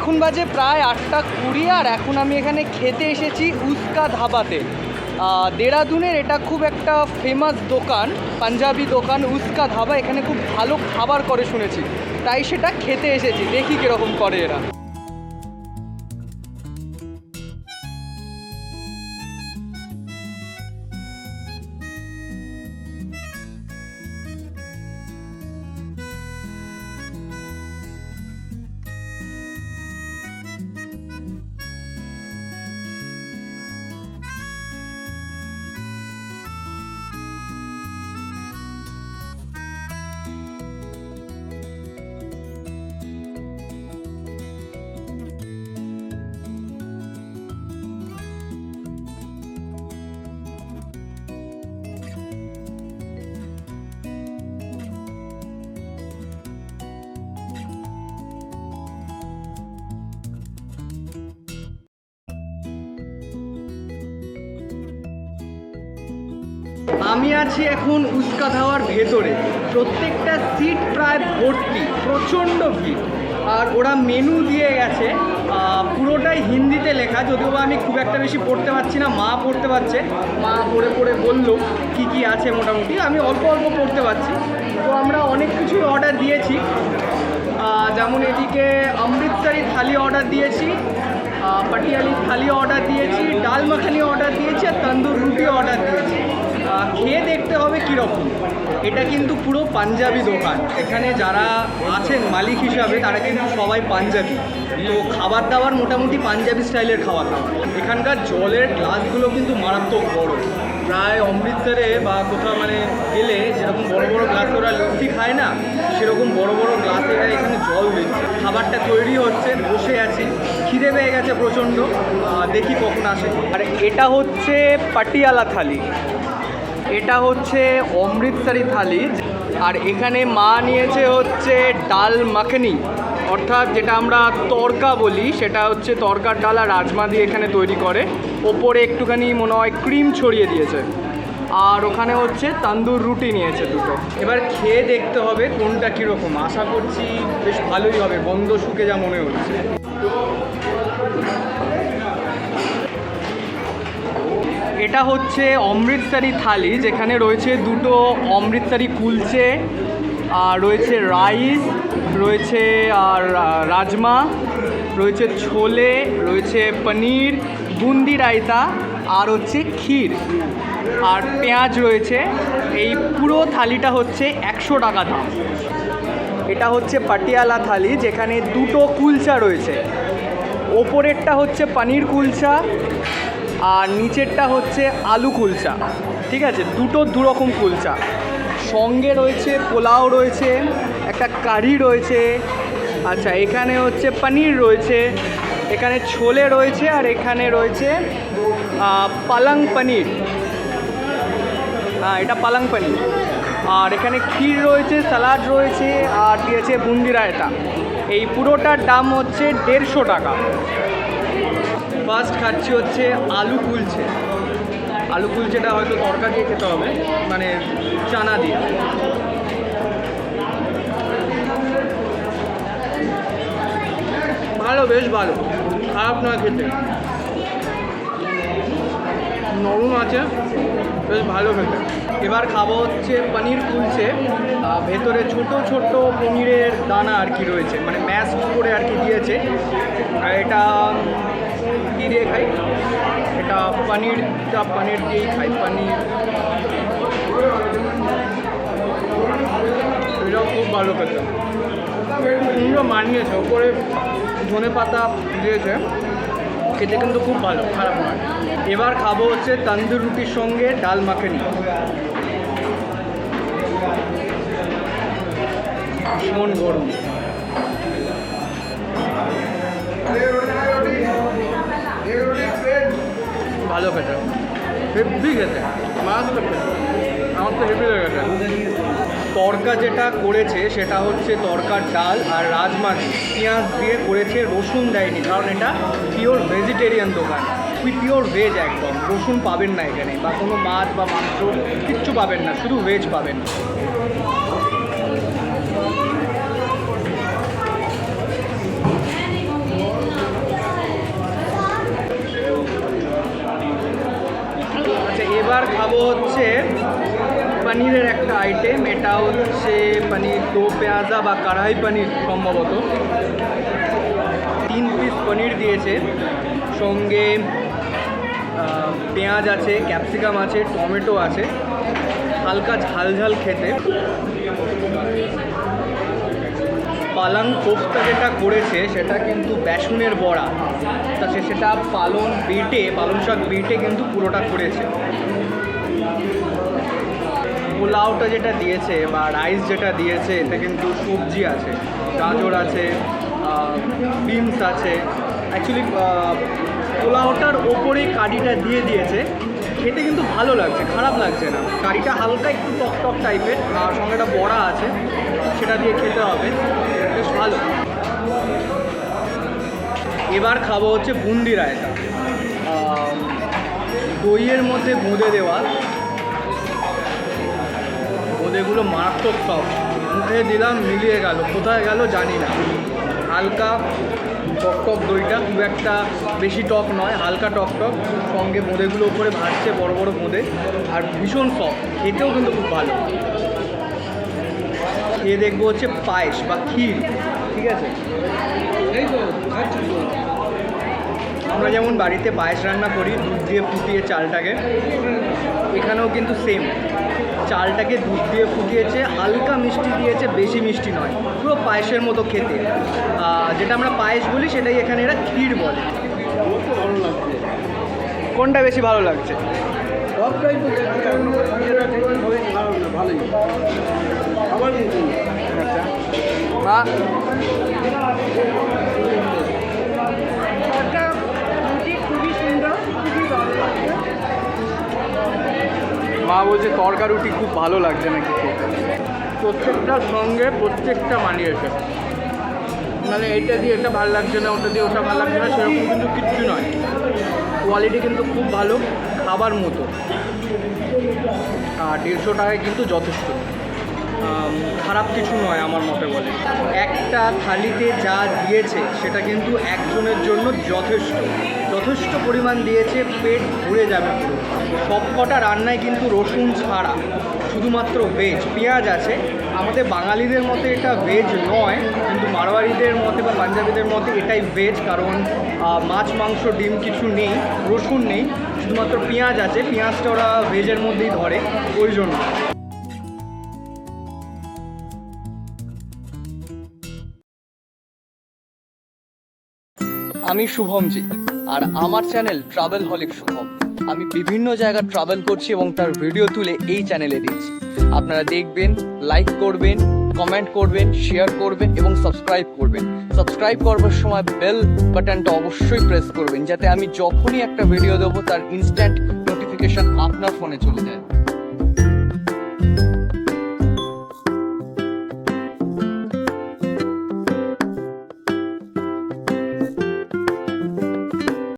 এখন বাজে প্রায় 8:20 আর এখন আমি এখানে খেতে এসেছি উস্কা ধাবাতে। দেরাদুনের এটা খুব একটা ফেমাস দোকান, পাঞ্জাবি দোকান উস্কা ধাবা। এখানে খুব ভালো খাবার করে শুনেছি, তাই সেটা খেতে এসেছি, দেখি কীরকম করে এরা। আমি আছি এখন উস্কা ধাওয়ার ভেতরে। প্রত্যেকটা সিট প্রায় ভর্তি, প্রচণ্ড ভিড়। আর ওরা মেনু দিয়ে গেছে, পুরোটাই হিন্দিতে লেখা, যদিও আমি খুব একটা বেশি পড়তে পারছি না, মা পড়তে পারছে। মা পড়ে পড়ে বললো কি কি আছে, মোটামুটি আমি অল্প অল্প পড়তে পারছি। তো আমরা অনেক কিছুই অর্ডার দিয়েছি, যেমন এদিকে অমৃতসরি থালি অর্ডার দিয়েছি, পাটিয়ালি থালি অর্ডার দিয়েছি, ডাল মাখানি অর্ডার দিয়েছি, আর তন্দুর রুটি অর্ডার দিয়েছি। খেয়ে দেখতে হবে কীরকম। এটা কিন্তু পুরো পাঞ্জাবি দোকান, এখানে যারা আছেন মালিক হিসাবে তারা কিন্তু সবাই পাঞ্জাবি। তো খাবার দাবার মোটামুটি পাঞ্জাবি স্টাইলের খাবার দাবার। এখানকার জলের গ্লাসগুলো কিন্তু মারাত্মক বড়, প্রায় অমৃতসরে বা কোথাও মানে গেলে যেরকম বড় বড় গ্লাসে ওরা লস্যি খায় না, সেরকম বড় বড় গ্লাসে এরা এখানে জল দিচ্ছে। খাবারটা তৈরি হচ্ছে, বসে আছি, খিদে পেয়ে গেছে প্রচণ্ড, দেখি কখন আসে। আর এটা হচ্ছে পাটিয়ালা থালি, এটা হচ্ছে অমৃতসরি থালি। আর এখানে মা নিয়েছে হচ্ছে ডাল মাখানি, অর্থাৎ যেটা আমরা তড়কা বলি, সেটা হচ্ছে তড়কার ডাল আর রাজমা দিয়ে এখানে তৈরি করে। ওপরে একটুখানি মনে হয় ক্রিম ছড়িয়ে দিয়েছে। আর ওখানে হচ্ছে তন্দুর রুটি নিয়েছে দুটো। এবার খেয়ে দেখতে হবে কোনটা কীরকম। আশা করছি বেশ ভালোই হবে, গন্ধ শুকে যা মনে হচ্ছে। এটা হচ্ছে অমৃতসরি থালি, যেখানে রয়েছে দুটো অমৃতসরি কুলচে, আর রয়েছে রাইস, রয়েছে আর রাজমা, রয়েছে ছোলে, রয়েছে পনির, বুন্দি রায়তা, আর হচ্ছে ক্ষীর, আর পেঁয়াজ রয়েছে। এই পুরো থালিটা হচ্ছে 100 টাকা দাম। এটা হচ্ছে পাটিয়ালা থালি, যেখানে দুটো কুলচা রয়েছে। ওপরেরটা হচ্ছে পনির কুলচা আর নিচেরটা হচ্ছে আলু কুলচা, ঠিক আছে, দুটো দুরকম কুলচা। সঙ্গে রয়েছে পোলাও, রয়েছে একটা কারি রয়েছে। আচ্ছা, এখানে হচ্ছে পনির রয়েছে, এখানে ছোলে রয়েছে, আর এখানে রয়েছে পালং পনির, এটা পালং পনির। আর এখানে ক্ষীর রয়েছে, স্যালাড রয়েছে, আর দিয়েছে বুন্দি রায়তা। এই পুরোটার দাম হচ্ছে 150 টাকা। ফার্স্ট খাচ্ছি হচ্ছে আলু কুলচে। আলু কুলচেটা হয়তো তড়কা দিয়ে খেতে হবে, মানে চানা দিয়ে। ভালো, বেশ ভালো, খারাপ নয় খেতে, নরম আছে, বেশ ভালো খেতে। এবার খাবো হচ্ছে পনির কুলচে। ভেতরে ছোট ছোট পনিরের দানা আর কি রয়েছে, মানে ম্যাশ করে আর কি দিয়েছে। এটা কী দিয়ে খাই, এটা পনিরটা পনির দিয়েই খাই, পনির। এটাও খুব ভালো খেতে, সুন্দর মানিয়েছে, ওপরে ধনে পাতা দিয়েছে, খেতে কিন্তু খুব ভালো, খারাপ নয়। এবার খাবো হচ্ছে তন্দুর রুটির সঙ্গে ডাল মাখানি। ভীষণ গরম, ভালো খেতে, হেভি খেতে, মাছ খেতে, আমার তো হেভি লেগেছে। তড়কা যেটা করেছে সেটা হচ্ছে তড়কার ডাল আর রাজমা পেঁয়াজ দিয়ে করেছে, রসুন দেয়নি, কারণ এটা পিওর ভেজিটেরিয়ান দোকান, পিওর ভেজ একদম। রসুন পাবেন না এখানে, বা কোনো মাছ বা মাংস কিচ্ছু পাবেন না, শুধু ভেজ পাবেন। আইটেম, এটা হচ্ছে পনির দো পেঁয়াজা বা কড়াই পনির সম্ভবত। 3 পিস পনির দিয়েছে, সঙ্গে পেঁয়াজ আছে, ক্যাপসিকাম আছে, টমেটো আছে, হালকা ঝাল ঝাল খেতে। পালং কোফতা যেটা করেছে সেটা কিন্তু বেসনের বড়া, তা সেটা পালং শাক বেটে কিন্তু পুরোটা করেছে। পোলাওটা যেটা দিয়েছে বা রাইস যেটা দিয়েছে এতে কিন্তু সবজি আছে, গাজর আছে, বিনস আছে। অ্যাকচুয়ালি পোলাওটার ওপরেই কারিটা দিয়ে দিয়েছে, খেতে কিন্তু ভালো লাগছে, খারাপ লাগছে না। কারিটা হালকা একটু টক টক টাইপের, আর সঙ্গে একটা বড়া আছে, সেটা দিয়ে খেতে হবে, বেশ ভালো। এবার খাবো হচ্ছে বুন্দি রায়তা, দইয়ের মধ্যে বোঁদে দেওয়া। বোঁদেগুলো মারাত্মক সব, মুখে দিলাম মিলিয়ে গেল, কোথায় গেল জানি না। হালকা টক টক দইটা, খুব একটা বেশি টক নয়, হালকা টক টক, সঙ্গে বোঁদেগুলো উপরে ভাসছে, বড় বড় বোঁদে, আর ভীষণ সফট, খেতেও কিন্তু খুব ভালো। খেয়ে দেখবো হচ্ছে পায়েস বা ক্ষীর, ঠিক আছে? আমরা যেমন বাড়িতে পায়েস রান্না করি দুধ দিয়ে ফুটিয়ে চালটাকে, এখানেও কিন্তু সেম, চালটাকে দুধ দিয়ে ফুটিয়েছে, হালকা মিষ্টি দিয়েছে, বেশি মিষ্টি নয়, পুরো পায়েসের মতো খেতে। যেটা আমরা পায়েস বলি সেটাই এখানে এরা ক্ষীর বলে। কোনটা বেশি ভালো লাগছে? আচ্ছা, খুবই সুন্দর, খুবই ভালো লাগছে। মা বলছে তরকা রুটি খুব ভালো লাগছে নাকি খেতে। প্রত্যেকটার সঙ্গে প্রত্যেকটা মানিয়েছে, মানে এইটা দিয়ে এটা ভালো লাগছে না, ওটা দিয়ে ওটা ভালো লাগছে না, সেরকম কিন্তু কিচ্ছু নয়। কোয়ালিটি কিন্তু খুব ভালো, খাবার মতো। আর 150 টাকায় কিন্তু যথেষ্ট, খারাপ কিছু নয় আমার মতে বলে। একটা থালিতে যা দিয়েছে সেটা কিন্তু একজনের জন্য যথেষ্ট পরিমাণ দিয়েছে, পেট ভরে যাবে পুরো। সব কটা রান্নায় কিন্তু রসুন ছাড়া, শুধুমাত্র ভেজ, পেঁয়াজ আছে। আমাদের বাঙালিদের মতে এটা ভেজ নয়, কিন্তু মারোয়ারিদের মতে বা পাঞ্জাবিদের মতে এটাই ভেজ, কারণ মাছ মাংস ডিম কিছু নেই, রসুন নেই, শুধুমাত্র পেঁয়াজ আছে। পেঁয়াজটা ওরা ভেজের মধ্যেই ধরে, ওই জন্য। আমি শুভমজি, আর আমার চ্যানেল ট্রাভেল হলিক শুভম। আমি বিভিন্ন জায়গা ট্রাভেল করছি এবং তার ভিডিও তুলে এই চ্যানেলে দিচ্ছি। আপনারা দেখবেন, লাইক করবেন, কমেন্ট করবেন, শেয়ার করবেন এবং সাবস্ক্রাইব করবেন। সাবস্ক্রাইব করবার সময় বেল বাটনটা অবশ্যই প্রেস করবেন, যাতে আমি যখনই একটা ভিডিও দেবো তার ইনস্ট্যান্ট নোটিফিকেশন আপনার ফোনে চলে যায়।